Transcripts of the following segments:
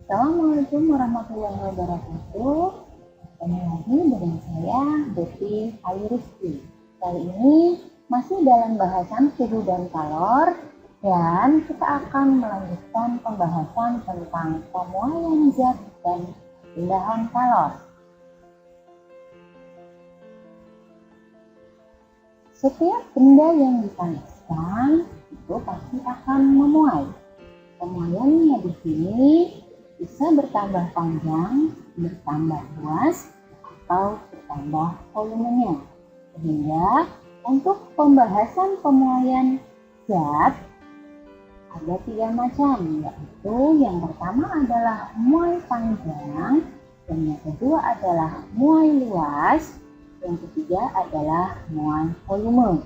Assalamualaikum warahmatullahi wabarakatuh. Kembali lagi dengan saya, Betty Ayriski. Kali ini masih dalam bahasan suhu dan kalor, dan kita akan melanjutkan pembahasan tentang pemuaian zat dan pindahan kalor. Setiap benda yang dipanaskan itu pasti akan memuai. Pemuaiannya di sini bisa bertambah panjang, bertambah luas, atau bertambah volumenya. Sehingga untuk pembahasan pemuaian zat ada 3 macam, yaitu yang pertama adalah muai panjang, dan yang kedua adalah muai luas, yang ketiga adalah muai volume.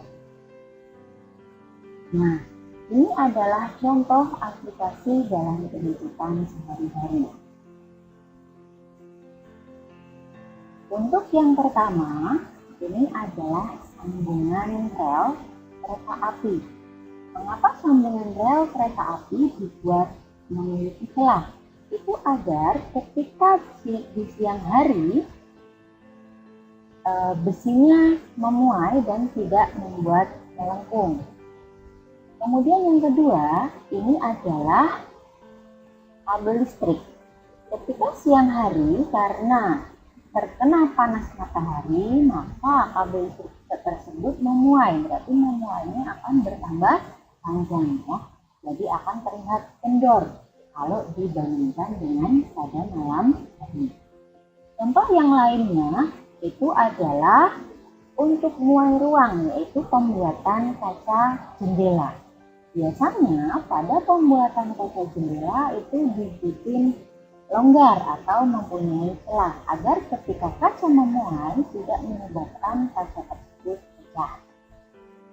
Nah, ini adalah contoh aplikasi dalam kehidupan sehari-hari. Untuk yang pertama, ini adalah sambungan rel kereta api. Mengapa sambungan rel kereta api dibuat memiliki celah? Itu agar ketika di siang hari besinya memuai dan tidak membuat melengkung. Kemudian yang kedua, ini adalah kabel listrik. Ketika siang hari karena terkena panas matahari, maka kabel listrik tersebut memuai. Berarti memuainya akan bertambah panjang ya. Jadi akan terlihat kendor kalau dibandingkan dengan pada malam hari. Contoh yang lainnya itu adalah untuk muai ruang, yaitu pembuatan kaca jendela. Biasanya pada pembuatan kaca jendela itu dibikin longgar atau mempunyai celah agar ketika kaca memuai tidak menyebabkan kaca tersebut pecah.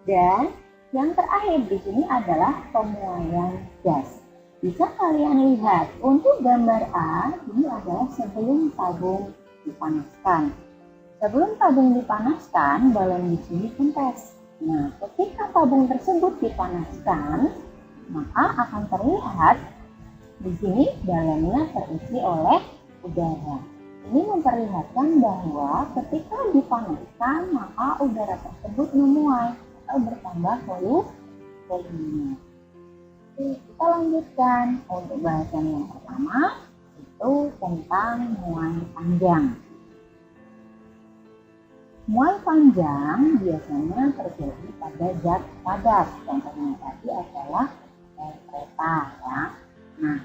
Dan yang terakhir di sini adalah pemuaian gas. Bisa kalian lihat untuk gambar A ini adalah sebelum tabung dipanaskan. Sebelum tabung dipanaskan, balon di sini kempes. Nah, ketika tabung tersebut dipanaskan, maka akan terlihat di sini balonnya terisi oleh udara. Ini memperlihatkan bahwa ketika dipanaskan, maka udara tersebut memuai atau bertambah volumenya. Oke, kita lanjutkan untuk bahasan yang pertama, itu tentang muai panjang. Muai panjang biasanya terjadi pada zat padat, contohnya tadi adalah kereta ya. Nah,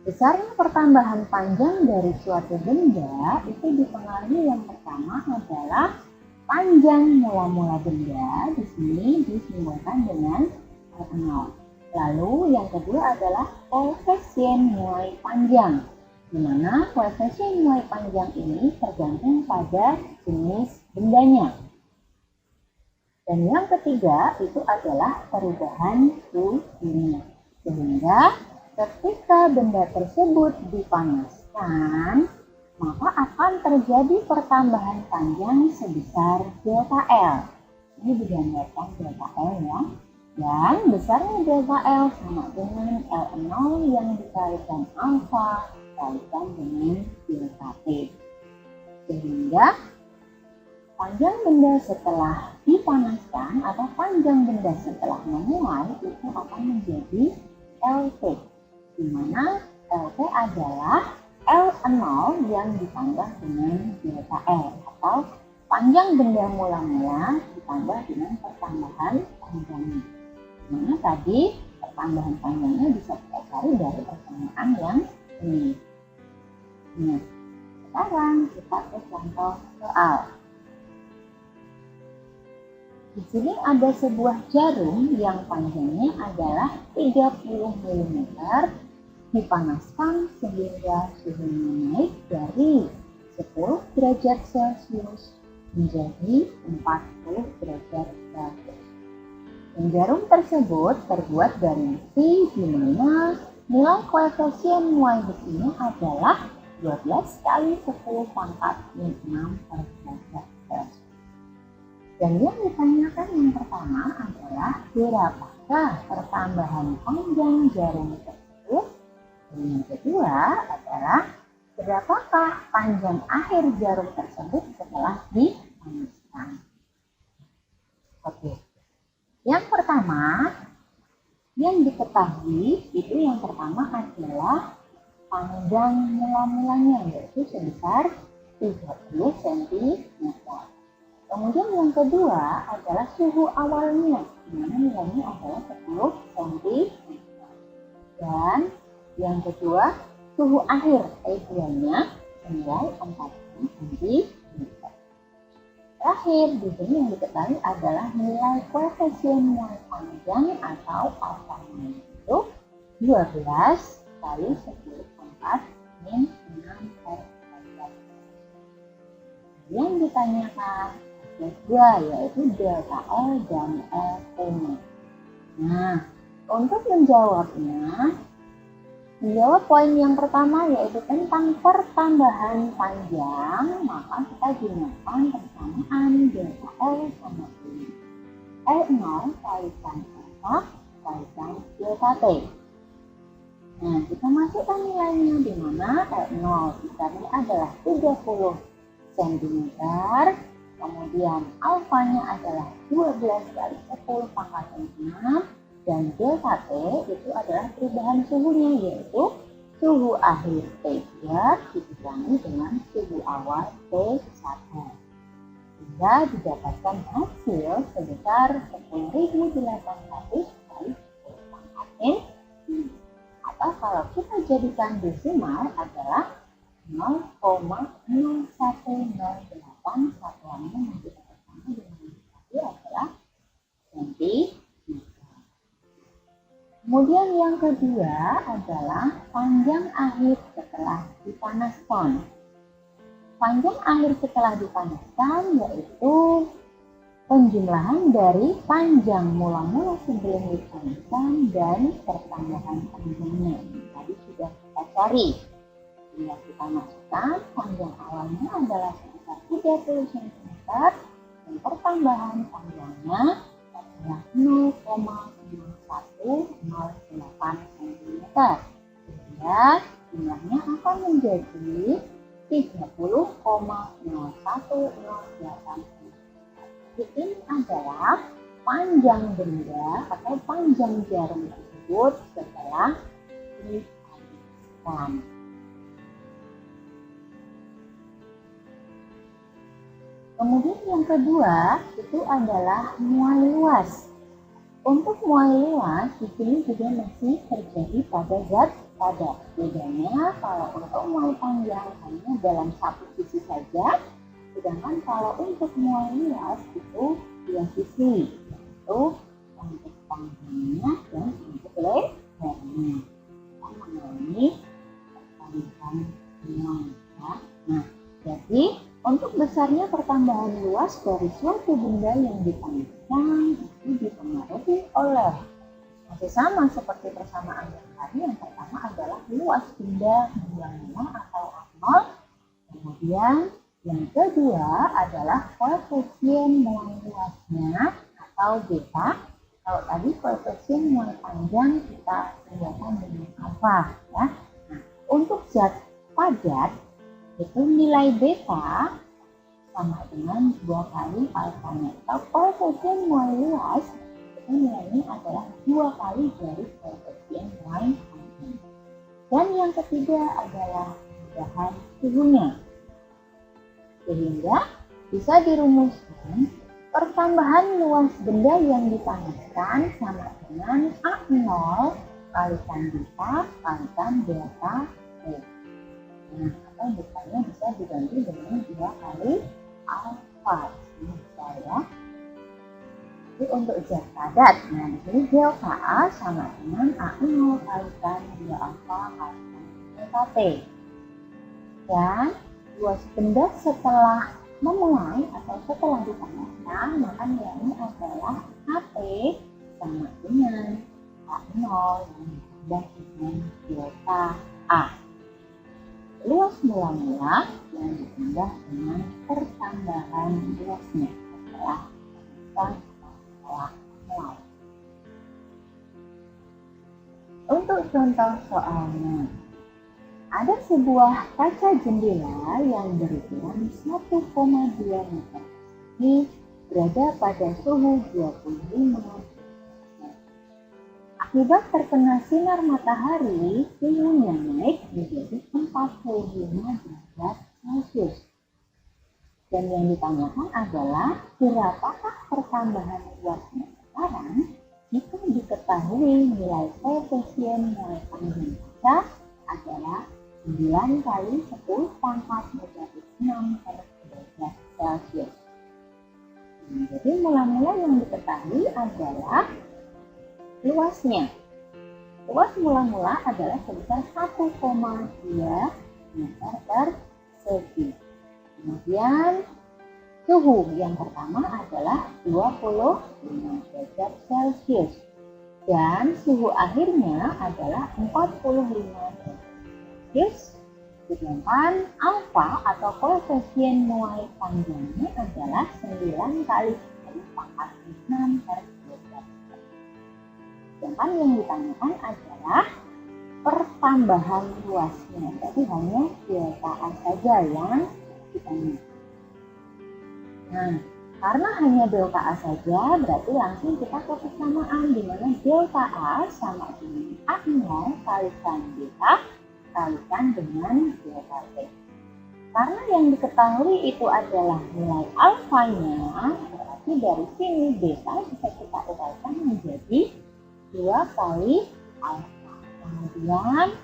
besarnya pertambahan panjang dari suatu benda itu dipengaruhi yang pertama adalah panjang mula-mula benda, di sini disimbolkan dengan L0. Lalu yang kedua adalah koefisien muai panjang, di mana koefisien muai panjang ini tergantung pada jenis bendanya. Dan yang ketiga itu adalah perubahan suhunya. Sehingga ketika benda tersebut dipanaskan, maka akan terjadi pertambahan panjang sebesar delta L. Ini digambarkan delta L ya. Dan besarnya delta L sama dengan L0 yang dikalikan alfa dikalikan dengan delta T. Sehingga panjang benda setelah dipanaskan atau panjang benda setelah memuai itu akan menjadi LT, di mana LT adalah L0 yang ditambah dengan delta L atau panjang benda mula-mula ditambah dengan pertambahan panjangnya. Dimana tadi pertambahan panjangnya bisa kita cari dari persamaan yang ini. Nah, sekarang kita ke contoh soal. Di sini ada sebuah jarum yang panjangnya adalah 30 mm dipanaskan sehingga suhunya naik dari 10 derajat Celcius menjadi 40 derajat Celcius. Dan jarum tersebut terbuat dari besi di mana nilai koefisien muai besinya adalah 12 kali 10 pangkat 6 per derajat Celcius. Dan yang ditanyakan yang pertama adalah berapakah pertambahan panjang jarum tersebut Dan yang kedua adalah berapakah panjang akhir jarum tersebut setelah dipanaskan. Oke. Yang pertama, yang diketahui itu yang pertama adalah panjang mula-mulanya, yaitu sebesar 30 cm. Kemudian yang kedua adalah suhu awalnya, di mana nilainya adalah 10 cm. Dan yang kedua, suhu akhir idealnya senilai 40 cm. Terakhir, di sini yang diketahui adalah nilai koefisien muai panjang atau alfanya, itu 12 kali 10 pangkat min 6 per 14. Yang ditanyakan ada dua, yaitu delta L dan L'. Nah, untuk menjawab poin yang pertama yaitu tentang pertambahan panjang, maka kita gunakan persamaan delta L sama dengan L0 kalikan alfa kalikan delta T. Nah, kita masukkan nilainya, di mana L0 besarnya adalah 30 cm, kemudian alfanya adalah 12 kali 10 pangkat 6, dan delta T itu adalah perubahan suhunya, yaitu suhu akhir T3 dikurangi dengan suhu awal T1, sehingga didapatkan hasil sebesar 10.800 kali 10 pangkat N, atau kalau kita jadikan desimal adalah 0,0108, satuannya yang kita sama dengan tadi adalah cm. Kemudian yang kedua adalah panjang akhir setelah dipanaskan. Panjang akhir setelah dipanaskan yaitu penjumlahan dari panjang mula-mula sebelum dipanaskan dan pertambahan panjangnya. Tadi sudah kita cari. Bila kita masukkan, panjang awalnya adalah sekitar 30 cm dan pertambahan panjangnya adalah 0,0108 cm. Sehingga jumlahnya akan menjadi 30,0108 cm. Ini adalah panjang benda atau panjang jarum tersebut setelah dipanaskan. Kemudian yang kedua itu adalah muai luas. Untuk muai luas di sini juga masih terjadi pada zat padat. Bedanya kalau untuk muai panjang hanya dalam satu sisi saja, sedangkan kalau untuk muai luas itu dua sisi, yaitu untuk panjangnya dan untuk lebarnya. Kita mengalami pertambahan muai. Nah, jadi untuk besarnya pertambahan luas dari suatu benda yang dipanaskan itu dipengaruhi oleh, masih sama seperti persamaan yang tadi. Yang pertama adalah luas benda mula atau A0. Kemudian yang kedua adalah koefisien muai luasnya atau beta. Kalau tadi koefisien muai panjang kita sediakan dengan alfa, ya. Nah, untuk zat padat itu nilai beta sama dengan 2 kali alfanya. Atau koefisien muai luas itu nilainya adalah 2 kali dari koefisien muai panjang. Dan yang ketiga adalah perubahan suhunya. Sehingga bisa dirumuskan pertambahan luas benda yang dipanaskan sama dengan A0 kalikan beta kalikan delta T. Nah, atau betanya bisa diganti dengan 2 kali alfa. Ini bisa, ya. Jadi untuk zat padat, nah di sini delta A sama dengan A0 kalikan 2 alfa kalikan delta T. Dan luas benda setelah memuai atau setelah dipanaskan, maka nilainya adalah AP sama dengan A0 yang ditambah dengan delta A. Luas mula-mula yang ditambah dengan pertambahan luasnya setelah mulai. Untuk contoh soalnya, Ada sebuah kaca jendela yang berukuran 1,2 meter ini berada pada suhu 25 derajat. Akibat terkena sinar matahari, suhunya naik menjadi 45 derajat Celcius. Dan yang ditanyakan adalah berapakah pertambahan luasnya sekarang jika diketahui nilai koefisien muai panjang kaca adalah 9 kali 10 pangkat negatif 6 per derajat Celcius. Jadi mula-mula yang diketahui adalah luasnya. Luas mula-mula adalah sebesar 1,2 meter persegi. Kemudian suhu yang pertama adalah 25 derajat Celcius. Dan suhu akhirnya adalah 45 derajat Celcius. Sedangkan alfa atau koefisien muai panjangnya adalah 9 kali 10 pangkat 6 per derajat. Sedangkan yang ditanyakan adalah pertambahan luasnya. Jadi hanya delta A saja yang ditanyakan. Nah, karena hanya delta A saja, berarti langsung kita ke persamaan di mana delta A sama dengan A0 kalikan beta kalikan dengan delta T. Karena yang diketahui itu adalah nilai alfanya, berarti dari sini beta bisa kita uraikan menjadi 2 kali alfa. Kemudian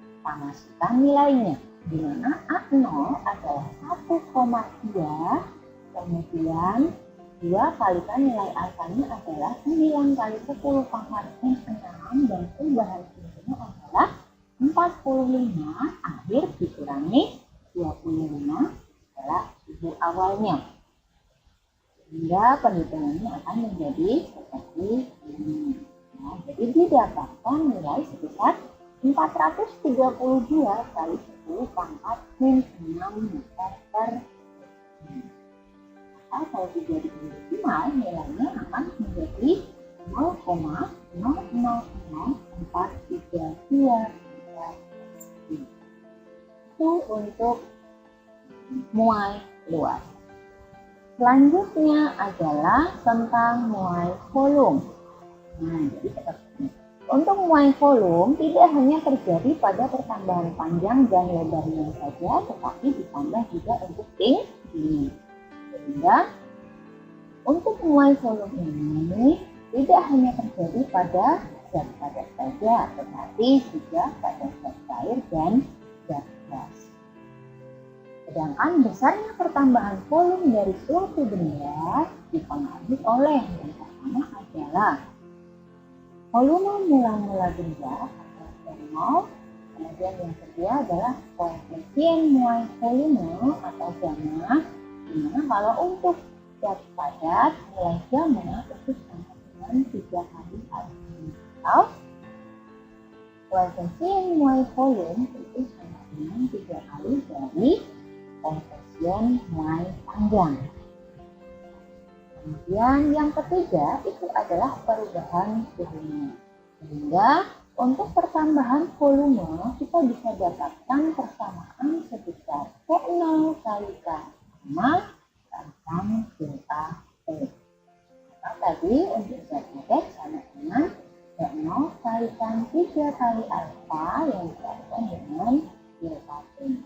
kita masukkan nilainya, di mana A0 adalah 1,3, kemudian 2 kalikan nilai alfanya adalah 9 kali 10 pangkat 6, dan perubahan suhunya adalah 45, akhir dikurangi 25 adalah suhu awalnya. Sehingga perhitungannya akan menjadi seperti ini. Nah, jadi didapatkan nilai sebesar 432 kali 10 pangkat 6 meter persegi. Maka kalau dijadi desimal, nilainya akan menjadi 0,000432 meter persegi. Itu untuk muai luas. Selanjutnya adalah tentang muai volume. Nah, jadi seperti ini. Untuk muai volume tidak hanya terjadi pada pertambahan panjang dan lebarnya saja, tetapi ditambah juga untuk tinggi. Sehingga untuk muai volume ini tidak hanya terjadi pada zat padat saja, tetapi juga pada zat cair dan zat gas. Sedangkan besarnya pertambahan volume dari suatu benda dipengaruhi oleh yang pertama adalah volume mula-mula benda atau thermal, kemudian yang kedua adalah koefisien muai volume atau gamma, dimana kalau untuk zat padat nilai gamma itu sama dengan 3 kali alfa, koefisien muai volume itu sama dengan 3 kali dari koefisien muai panjang. Kemudian yang ketiga itu adalah perubahan suhunya. Sehingga untuk pertambahan volume kita bisa dapatkan persamaan sebesar P0 kali K sama kalikan delta T. Maka tadi untuk zat padat sama dengan P0 kalikan 3 kali alfa yang dikalikan dengan delta T.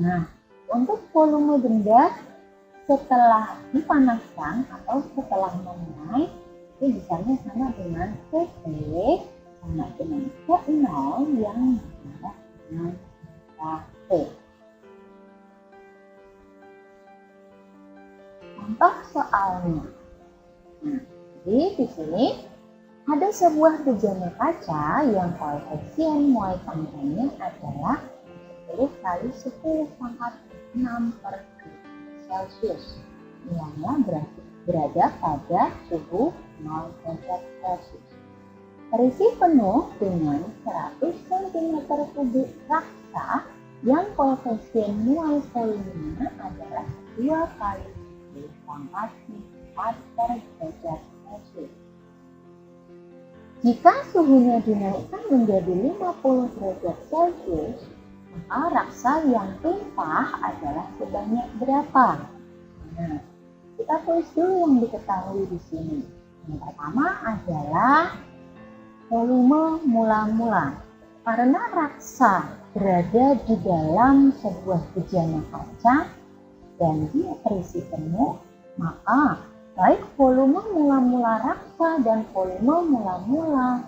Nah, untuk volume benda setelah dipanaskan atau setelah mengurai itu bisanya sama dengan Cp sama dengan P0 yang ditambah dengan delta T. Contoh soalnya. Nah, jadi di sini ada sebuah bejana kaca yang koefisien muai panjangnya adalah 10 kali 10 pangkat 6 per Celcius. Nilainya berada pada suhu 0 derajat Celcius. Terisi penuh dengan 100 cm3 raksa yang koefisien muai volumenya adalah 2 kali 10 pangkat 4 per derajat Celcius. Jika suhunya dinaikkan menjadi 50 derajat Celcius, maka raksa yang tumpah adalah sebanyak berapa? Nah, kita tulis dulu yang diketahui di sini. Yang pertama adalah volume mula-mula. Karena raksa berada di dalam sebuah bejana kaca dan dia terisi penuh, maka baik volume mula-mula raksa dan volume mula-mula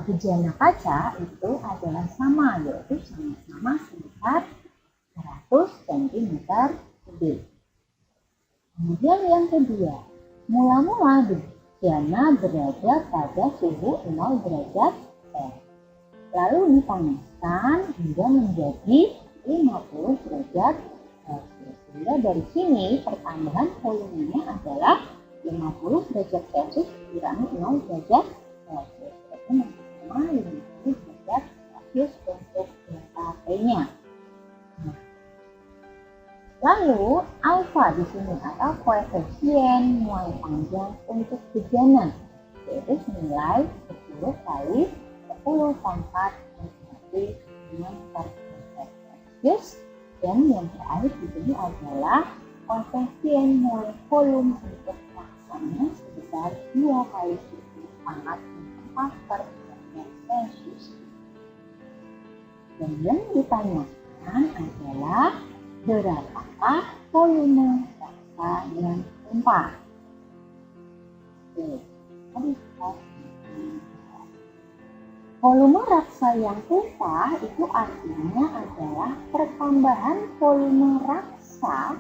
bejana kaca itu adalah sama, yaitu sama-sama sekitar 100 cm3. Kemudian yang kedua, mula-mula bejana berada pada suhu 0 derajat C. Lalu dipanaskan hingga menjadi 50 derajat Celcius. Sehingga dari sini pertambahan volumenya adalah 50 derajat Celcius dikurangi 0 derajat Celcius. Berarti sama 50 derajat Celcius untuk delta T-nya. Nah, lalu alfa di sini atau koefisien muai panjang untuk bejana, yaitu senilai 10 kali 10 pangkat menjadi 6 per Celsius. Dan yang terakhir di sini adalah koefisien muai volume untuk raksanya sebesar 2 kali 10 pangkat 4 per Celsius. Dan yang ditanyakan adalah berapakah volume raksa yang tumpah? Oke, mari kita volume raksa yang tumpah itu artinya adalah pertambahan volume raksa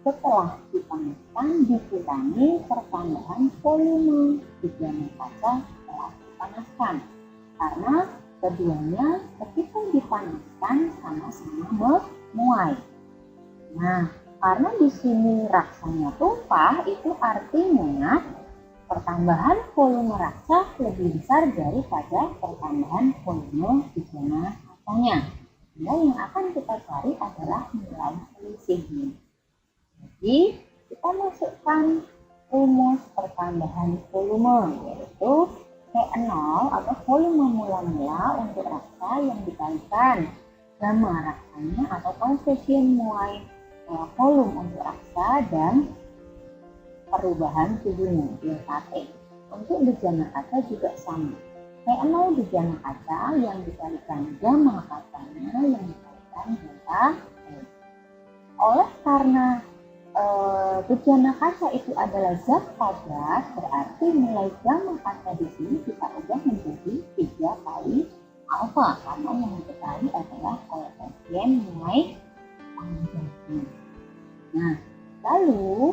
setelah dipanaskan dikurangi pertambahan volume bejana kaca setelah dipanaskan. Karena keduanya ketika dipanaskan sama-sama memuai. Nah, karena di sini raksanya tumpah, itu artinya pertambahan volume raksa lebih besar daripada pertambahan volume bejana kacanya. Sehingga yang akan kita cari adalah nilai selisihnya. Jadi kita masukkan rumus pertambahan volume, yaitu V0 atau volume mula-mula untuk raksa yang dikalikan gamma raksanya atau koefisien muai volume untuk raksa dan perubahan suhunya delta T. Untuk bejana kaca juga sama. V0 bejana kaca yang dikalikan gamma kacanya yang dikalikan delta T. Oleh karena bejana kaca itu adalah zat padat, berarti nilai gamma kaca di sini kita ubah menjadi 3 kali alfa, karena yang diketahui adalah koefisien muai panjangnya. Nah, lalu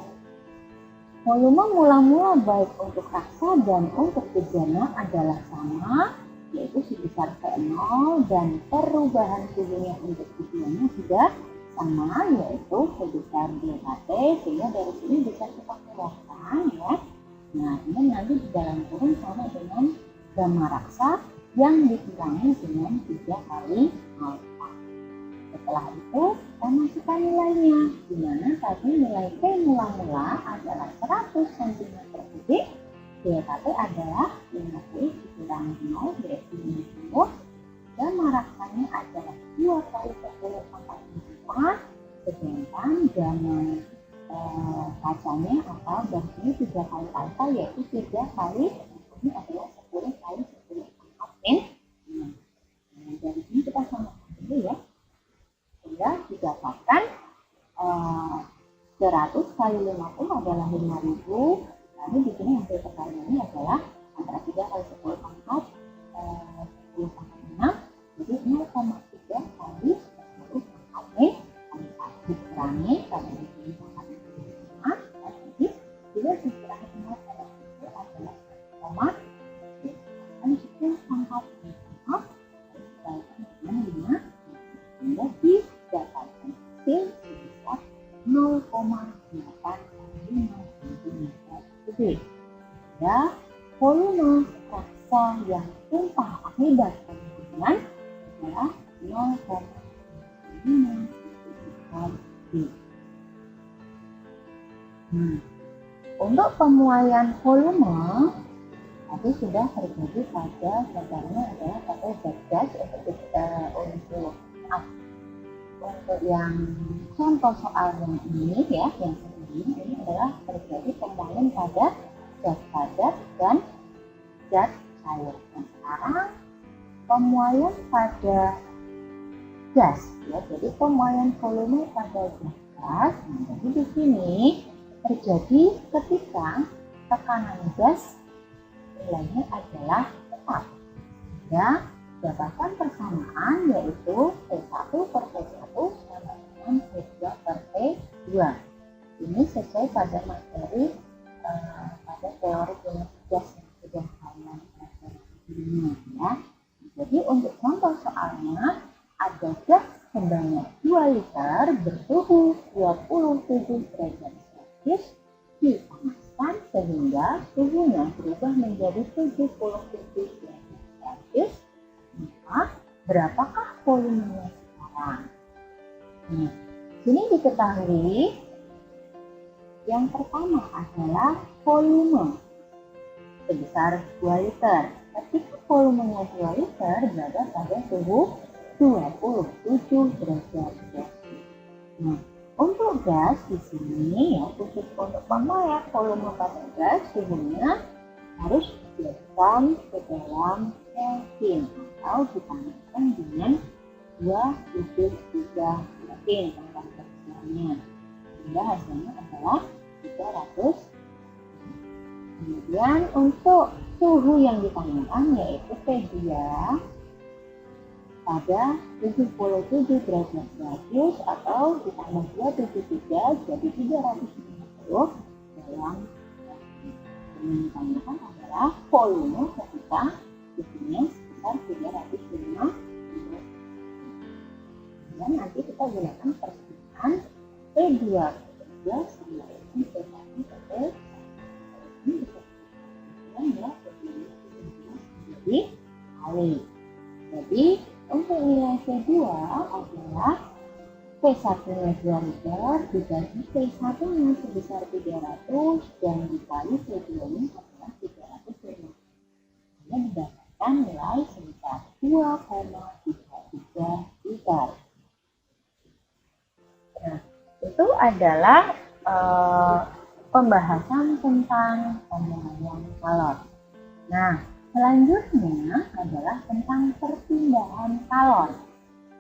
volume mula-mula baik untuk raksa dan untuk bejana adalah sama, yaitu sebesar V0, dan perubahan suhunya untuk keduanya juga sama, yaitu sebesar delta T, sehingga dari sini bisa kita keluarkan ya. Nah, ini nanti di dalam kurung sama dengan gamma raksa yang dikurangi dengan 3 kali alfa. Setelah itu kita masukkan nilainya, di mana tadi nilai T mula-mula adalah 100 cm3, delta T adalah 50 dikurangi 0 yaitu 50, gamma raksanya adalah 2 kali 10 pangkat 4, sedangkan gamma kacanya atau dari 3 kali alfa yaitu 3 kali, ini adalah 10 kali 10 pangkat n. Nah, dari sini kita samakan dulu ya. Sehingga didapatkan 100 kali 50 adalah 5000. Lalu di sini hasil perkaliannya adalah antara 3 kali 10 pangkat 10 pangkat 6, jadi 0,3 kali 10 pangkat n dikurangi karena di sini pangkat 5, jadi juga dikurangi 0,3 adalah 10 pangkat 5 dikalikan dengan 5, sehingga didapatkan hasil sebesar 0,85 cm3. Sehingga volume raksa yang tumpah akibat penggunaan adalah 0,5 cm3. Untuk pemuaian volume tadi sudah terjadi pada dasarnya adalah pada zat gas untuk untuk yang contoh soal yang ini ya, yang ini adalah terjadi pemuaian pada zat padat dan zat cair. Nah, sekarang pemuaian pada gas ya, jadi pemuaian volume pada gas. Nah, jadi di sini terjadi ketika tekanan gas nilainya adalah tetap. Ya, dapatkan persamaan yaitu P1 per P1 sama dengan P2 per P2. Ini sesuai pada materi pada teori kinesis gas yang sudah kalian pelajari sebelumnya ya. Jadi untuk contoh soalnya ada gas sebanyak 2 liter bersuhu 27 derajat Celcius dipanaskan sehingga suhunya berubah menjadi 77 derajat Celcius. Maka berapakah volumenya sekarang? Nah, sini diketahui yang pertama adalah volume sebesar 2 liter. Ketika volumenya 2 liter berada pada suhu 27 derajat Celcius. Nah, untuk gas di sini ya, khusus untuk pemuaian volume pada gas suhunya harus dijelaskan ke dalam Kelvin atau dipanaskan dengan 23 Kelvin temperaturnya. Sehingga hasilnya adalah 300. Kemudian untuk suhu yang ditanamkan yaitu P2 pada 77 derajat Celcius atau ditambah 273 jadi 350 dalam yang ditanyakan adalah volume ketika suhunya sebesar 305. Dan nanti kita gunakan persamaan P2 sama dengan P1 per P. Ini bisa jadi kali. Jadi untuk nilai P2 adalah P1-nya 2 liter dibagi P1-nya sebesar 300 dan dikali P2-nya adalah 350. Hanya didapatkan nilai sebesar 2,33 liter. Nah, itu adalah pembahasan tentang pemuaian kalor. Nah, selanjutnya adalah tentang perpindahan kalor.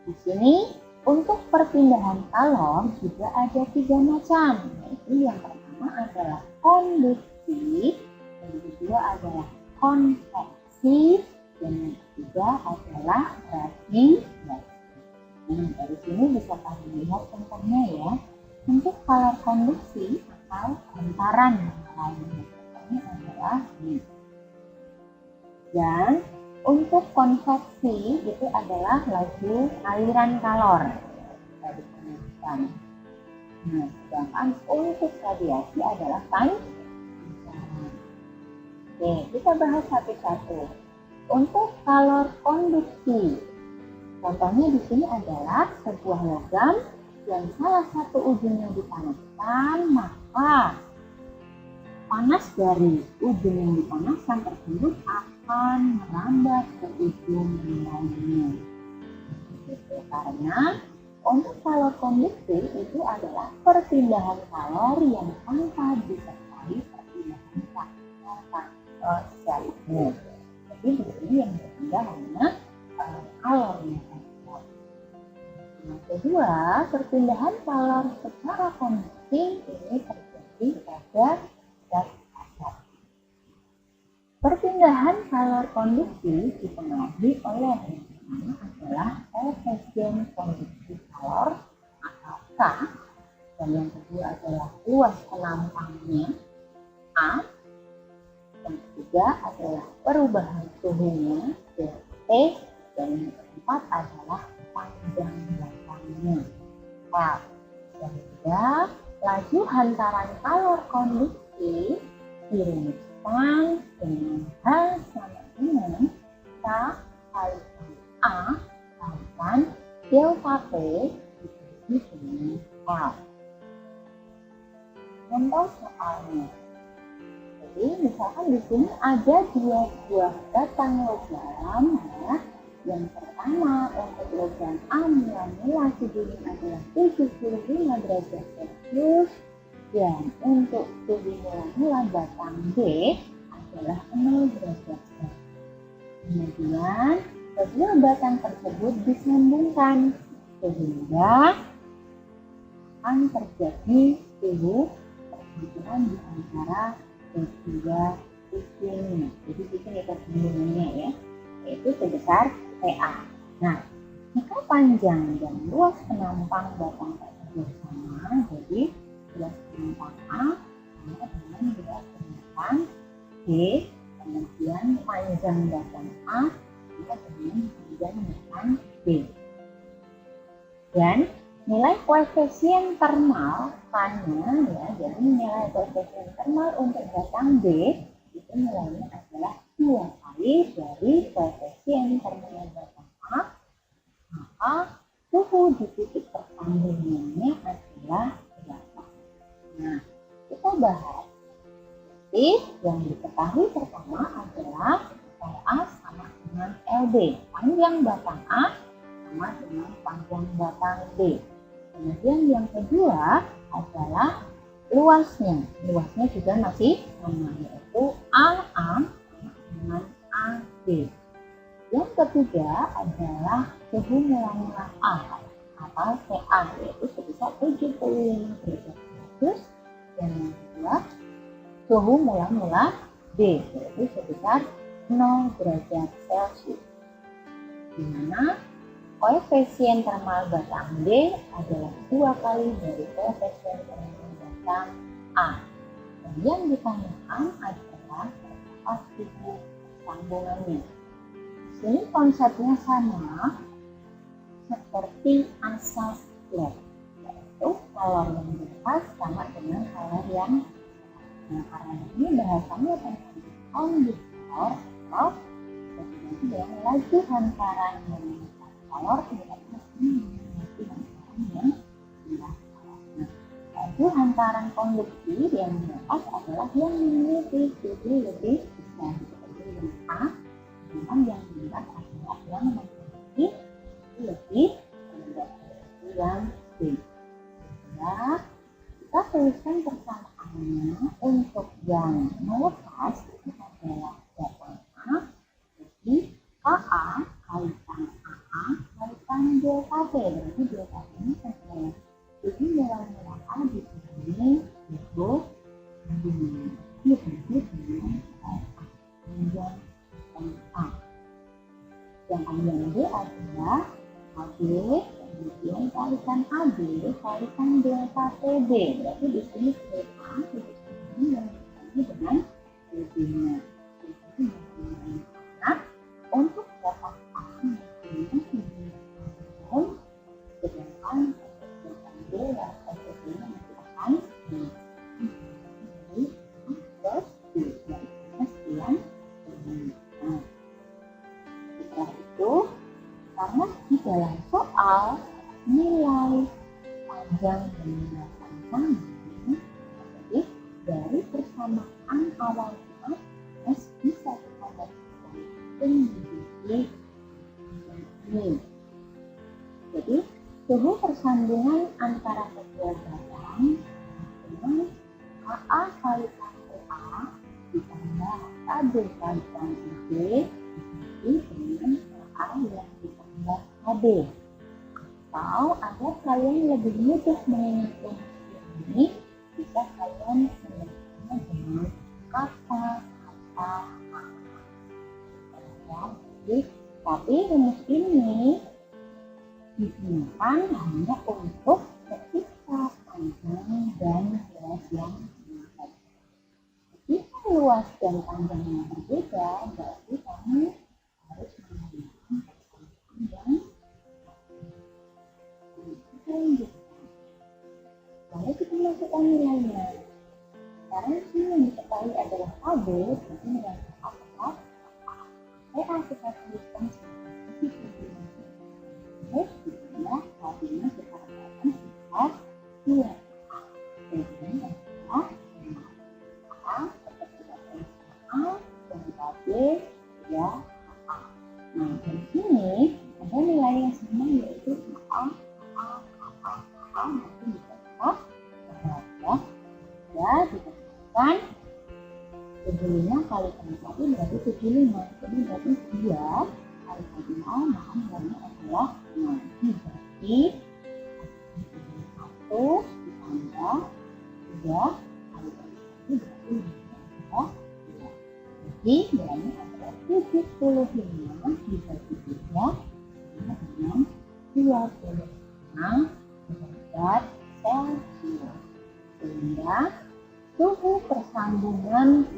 Di sini untuk perpindahan kalor juga ada 3 macam, yaitu yang pertama adalah konduksi, yang kedua adalah konveksi, dan yang ketiga adalah radiasi. Nah, dari sini bisa kalian lihat contohnya ya. Untuk kalor konduksi atau hantaran lainnya contohnya adalah ini. Dan untuk konveksi itu adalah laju aliran kalor. Nah, sedangkan untuk radiasi adalah pancaran. Oke, kita bahas satu-satu. Untuk kalor konduksi, contohnya di sini adalah sebuah logam yang salah satu ujungnya dipanaskan, maka panas dari ujung yang dipanaskan tersebut akan merambat ke ujung yang lainnya. Karena untuk kalor konduksi itu adalah perpindahan kalor yang tanpa disertai perpindahan kalor sebaliknya. Jadi di sini yang berpindah hanya kalornya. Yang kedua, perpindahan kalor secara konduksi ini terjadi pada zat padat. Perpindahan kalor konduksi dipengaruhi oleh yang pertama adalah koefisien konduksi kalor atau K, dan yang kedua adalah luas penampangnya A, yang ketiga adalah perubahan suhunya T, dan yang keempat adalah panjang belakangnya L. Sehingga laju hantaran kalor konduksi dirumuskan dengan H sama dengan K kalikan A kalikan delta T dibagi dengan L. Contoh soalnya. Jadi misalkan di sini ada 2 buah batang logam ya, Yang pertama, untuk logam A nilai suhunya adalah 75 derajat Celcius, dan untuk suhu mula batang B adalah 0 derajat Celcius. Kemudian, kedua batang tersebut disambungkan sehingga akan terjadi suhu pergantian di antara kedua sisinya. Jadi di sini persambungannya ya, yaitu sebesar PA. Nah, jika panjang dan luas penampang batang tersebut sama, jadi luas penampang A sama dengan luas penampang B, kemudian panjang batang A sama dengan panjang batang B. Dan nilai koefisien termal K-nya ya, jadi nilai koefisien termal untuk batang B itu nilainya adalah 2 kali dari koefisien termal batang A, maka suhu di titik persambungannya adalah berapa? Nah, kita bahas. Jadi yang diketahui pertama adalah LA sama dengan LB, panjang batang A sama dengan panjang batang B. Kemudian yang kedua adalah luasnya. Luasnya juga masih sama, yaitu AA sama dengan AB. Yang ketiga adalah suhu mula-mula A atau CA, yaitu sebesar 75 derajat Celcius. Dan yang kedua, suhu mula-mula B, yaitu sebesar 0 derajat Celcius. Di mana koefisien termal batang B adalah 2 kali dari koefisien termal batang A. Dan yang ditanyakan adalah berapa suhu sambungannya. Di sini konsepnya sama seperti asas lab, yaitu kalor yang bebas sama dengan kalor yang karena ini bahasanya tentang konduktor atau dengan laju hantaran yang kalor tidak memiliki hantaran yang rendah kalor. Nah, laju hantaran konduksi yang bebas adalah yang memiliki suhu lebih besar, seperti yang A, sedangkan yang rendah adalah yang memiliki lebih rendah, seperti yang B. Nah, kita tuliskan persamaannya. Untuk yang melepas itu adalah batang A, jadi KA kalikan AA kalikan delta B, berarti delta B ini adalah jadi nilai-nilai A di sini itu diganti dengan panjang A. Yang panjang B adalah AB, kemudian kalikan AB kalikan delta PB, berarti di sini delta ini yang dikali dengan PB-nya. Nah, untuk dapat A ini sedangkan delta B ya PB-nya masih akan dari plus B, yaitu sekian. Nah, setelah itu karena di dalam soal nilai panjang dan nilai panjang jadi dari persamaan awalnya S bisa kita dapatkan menjadi ini. Jadi suhu persambungan antara kedua batang dengan KA kalikan PA ditambah KB kalikan B dengan KA yang ditambah KB. Atau ada kalian lebih mudah mengingat ini, bisa kalian menyebutnya dengan kata-kata ya. Tapi rumus ini digunakan hanya untuk ketika panjang dan luas yang berbeda. Jika luas dan panjang yang berbeda, berarti kamu harus menggunakan persamaan yang selanjutnya. Lalu kita masukkan nilainya. Sekarang sini yang diketahui adalah KB, jadi nilai apa? PA kita tuliskan sebagai ditambah KB-nya kita katakan sebesar 2. Jadi adalah A seperti A dan KB ya A. Nah, di sini maupun juga tetap berat ya. Ya, dikatakan 75 kali 1 berarti 75. Jadi berarti 2 kali 0 maka nilainya adalah 0. Berarti 1 ditambah 3 kali 1 berarti nilainya adalah 2. Jadi nilainya adalah 75 dibagi 3 dengan 26 derajat Celcius. Sehingga suhu persambungan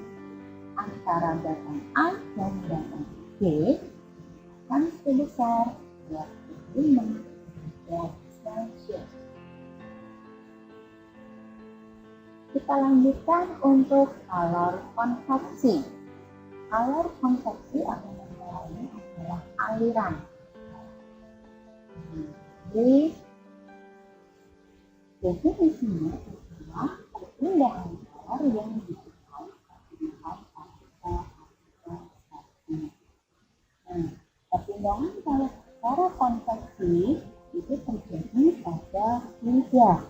antara batang A dan batang B akan sebesar 25 derajat Celcius. Kita lanjutkan untuk kalor konveksi. Kalor konveksi atau yang lain adalah aliran. Jadi definisinya adalah perpindahan kalor yang dilakukan perpindahan partikel. Nah, perpindahan kalor secara konveksi itu terjadi pada fluida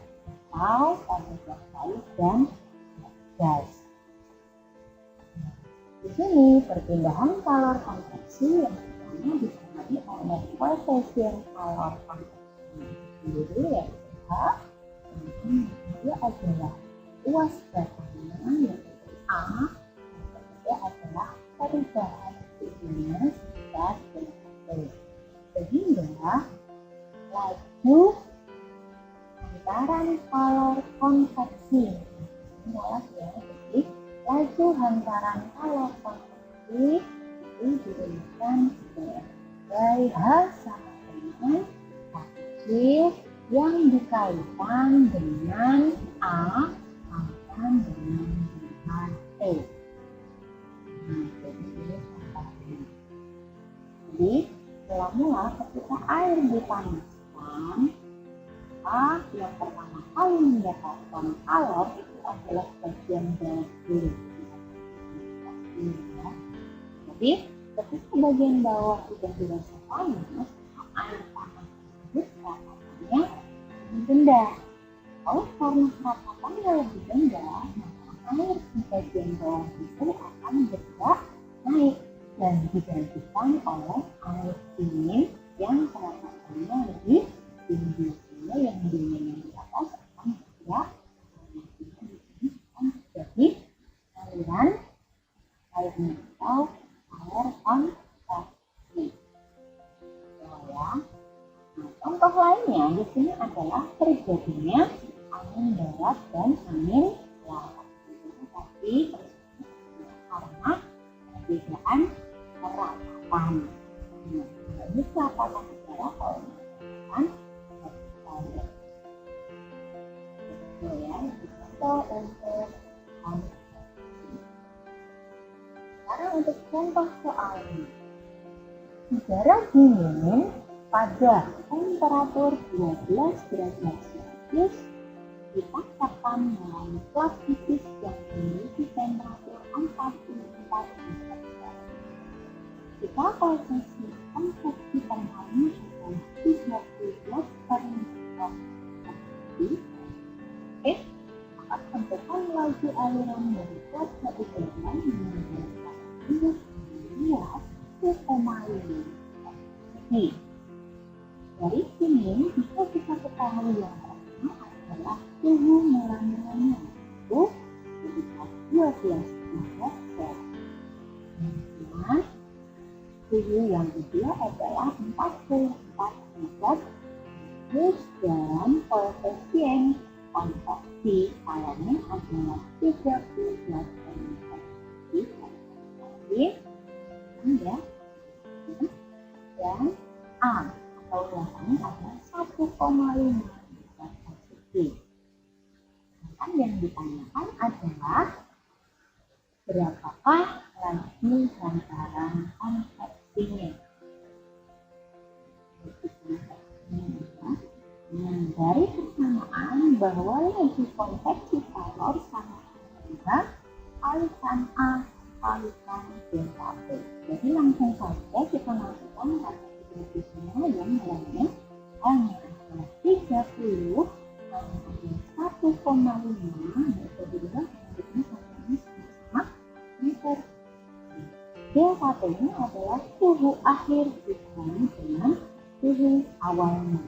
atau pada gas cair dan gas. Di sini perpindahan kalor konveksi yang pertama disebut oleh koefisien kalor konveksi sendiri yaitu H. Kemudian kedua adalah luas batangnya yaitu A. Yang ketiga adalah perubahan suhunya gas dan air. Sehingga laju hantaran kalor konveksi jadi laju hantaran kalor konveksi itu dirumuskan sebagai H sama dengan K kecil yang dikaitkan dengan A kaitan dengan T. Jadi mula-mula ketika air dipanaskan, maka yang pertama kali mendapatkan kalor itu adalah bagian bawah dulu. Jadi ketika bagian bawah sudah dirasa panas, air panas tersebut kerapatannya lebih rendah. Kalau karena kerapatannya lebih rendah, maka air di bagian bawah itu akan bergerak naik dan digantikan oleh air dingin yang kerapatannya lebih tinggi. Yang dingin di atas akan bergerak jadi aliran air atau air konveksi. Ya. Nah, contoh lainnya di sini adalah terjadinya angin barat dan angin laut. Tapi karena perbedaan kerapatan. Jadi kerapatan udara kalau mengatakan ya, contoh untuk sekarang untuk contoh soalnya udara dingin pada temperatur 12 derajat Celcius dipaksakan melalui plat tipis yang memiliki temperatur 44 derajat Celcius. Jika koefisien konveksi permainnya adalah 30 per maka tentukan laju aliran dari plat satu gelombang menjadi 1,5. Dari sini bisa kita ketahui yang pertama adalah suhu mula-mulanya yaitu sekitar 12 derajat Celcius. Suhu yang kedua adalah 44 derajat Celcius dan koefisien konveksi kalornya adalah 30 derajat Celcius. Dan A atau luasannya adalah 1,5 derajat Celcius. Sedangkan yang ditanyakan adalah berapakah laju hantaran konveksinya. Nah, dari persamaan bahwa laju konveksi kalor sama dengan kalikan A kalikan delta T. Jadi langsung saja kita masukkan kata definisinya yang nilainya hanya adalah 30 1,5 metode 2 selanjutnya sama meter. D1 ini adalah suhu akhir dikali dengan suhu awalnya,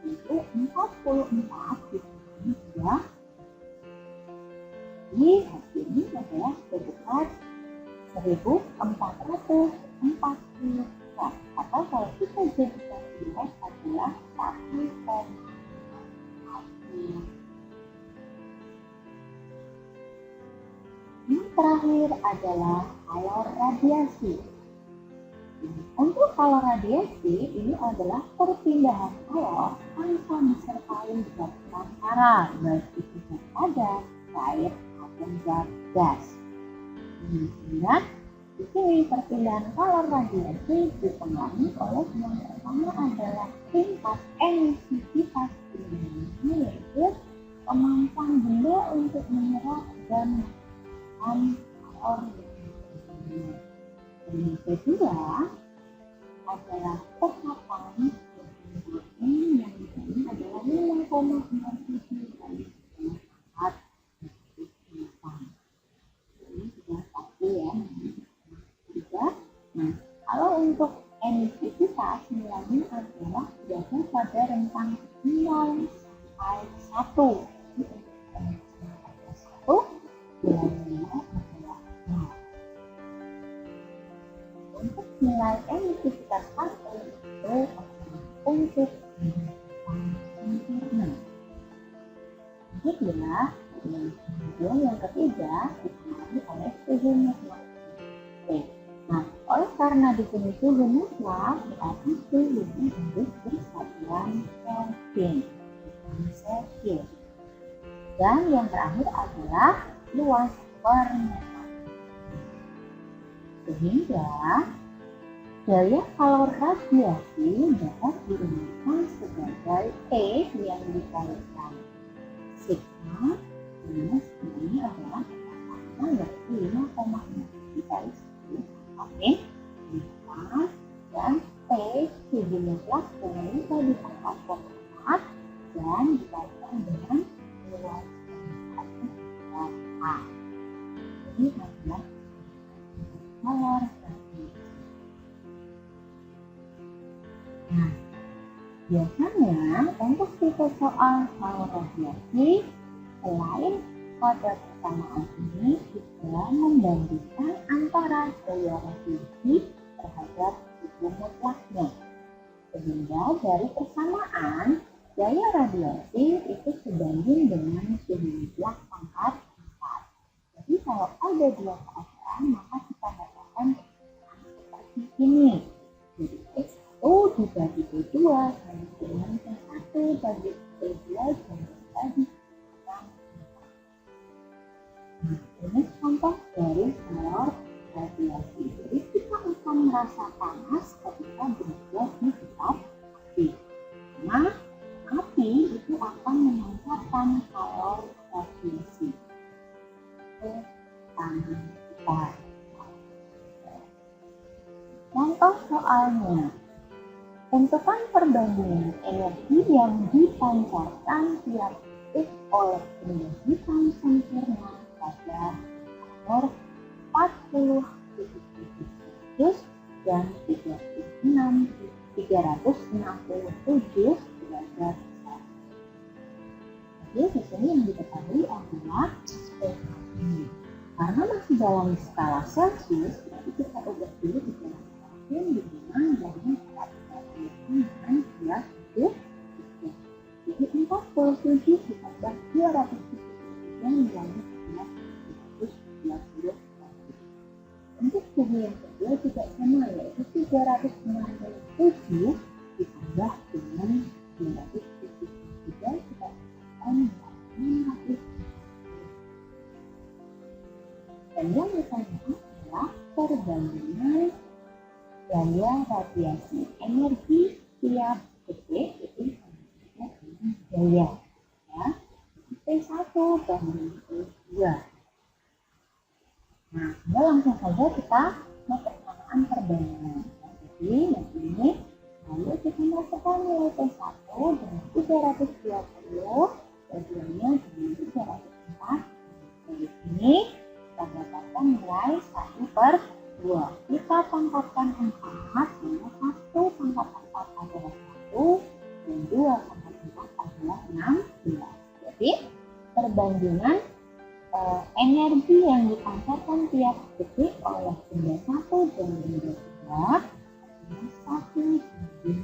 yaitu 44 dikali 2. Jadi hasilnya adalah sekitar 1440 watt, atau kalau kita jadikan watt adalah 1,1. Yang terakhir adalah kalor radiasi. Untuk kalor radiasi ini adalah perpindahan kalor tanpa disertai zat perantara, baik itu zat padat, cair, maupun zat gas. Sehingga di sini perpindahan kalor radiasi dipengaruhi oleh yang pertama adalah tingkat emisivitas benda, yaitu kemampuan benda untuk menyerap dan kalor. Dan yang kedua adalah tekanan yang ini adalah 5,67 kali pangkat 8. Ini sudah pasti ya. Nah, kalau untuk emisivitas nilainya adalah berada pada rentang 0 sampai 1. Nilainya adalah 0. Untuk nilai emisivitas 1 itu untuk sempurna. Kemudian yang ketiga dipengaruhi oleh suhu mutlak. Nah, oleh karena di sini suhu mutlak berarti suhunya harus bersatuan Kelvin. Dan yang terakhir adalah luas per meter. Sehingga daya kalor radiasi dapat dirumuskan sebagai E yang dikalikan sigma minus ini adalah kekuatan yaitu 5,6 kali 10 Kelvin lipat dan T suhu mutlak dengan bisa dipangkat ke 4 dan dikalikan dengan luas per A. Ini adalah kalor radiasi. Nah, biasanya untuk tipe soal kalor radiasi selain pada persamaan ini juga membandingkan antara daya radiasi terhadap suhu mutlaknya. Sehingga dari persamaan daya radiasi itu sebanding dengan suhu mutlak pangkat 4. Jadi kalau ada dua keadaan maka kita dapatkan seperti ini. Jadi X1 dibagi P2 sama dengan P1 bagi P2 dan dibagi dengan P4. Nah, ini contoh dari kalor radiasi. Jadi kita akan merasa panas ketika berada di tempat api. Karena api itu akan memancarkan kalor radiasi ke tangan kita. Contoh soalnya, tentukan perbandingan energi yang dipancarkan tiap detik oleh benda hitam sempurna pada kalor 40 Celcius dan 367 derajat Celcius. Jadi di sini yang diketahui adalah ini. Karena masih dalam skala Celcius, berarti kita ubah dulu di dalam Kelvin dengan dengan 437. Jadi 47 ditambah 273 menjadi 320. Untuk suhu yang kedua juga sama, yaitu 367 ditambah dengan 273 kita dapatkan 500. Dan yang ditanyakan adalah perbandingan daya radiasi energi tiap detik itu sama dengan daya ya, P1 banding P2. Nah, langsung saja kita persamaan perbandingan. Jadi di sini lalu kita masukkan nilai P1 dengan 320 bagiannya dengan 304. Dari sini kita dapatkan nilai 1/2. Kita pangkatkan 4, maka 1 pangkat 4 adalah 1 dan 2 pangkat 4 adalah 16. Jadi perbandingan energi yang dipancarkan tiap detik oleh benda 1 dan benda 2 adalah 1 banding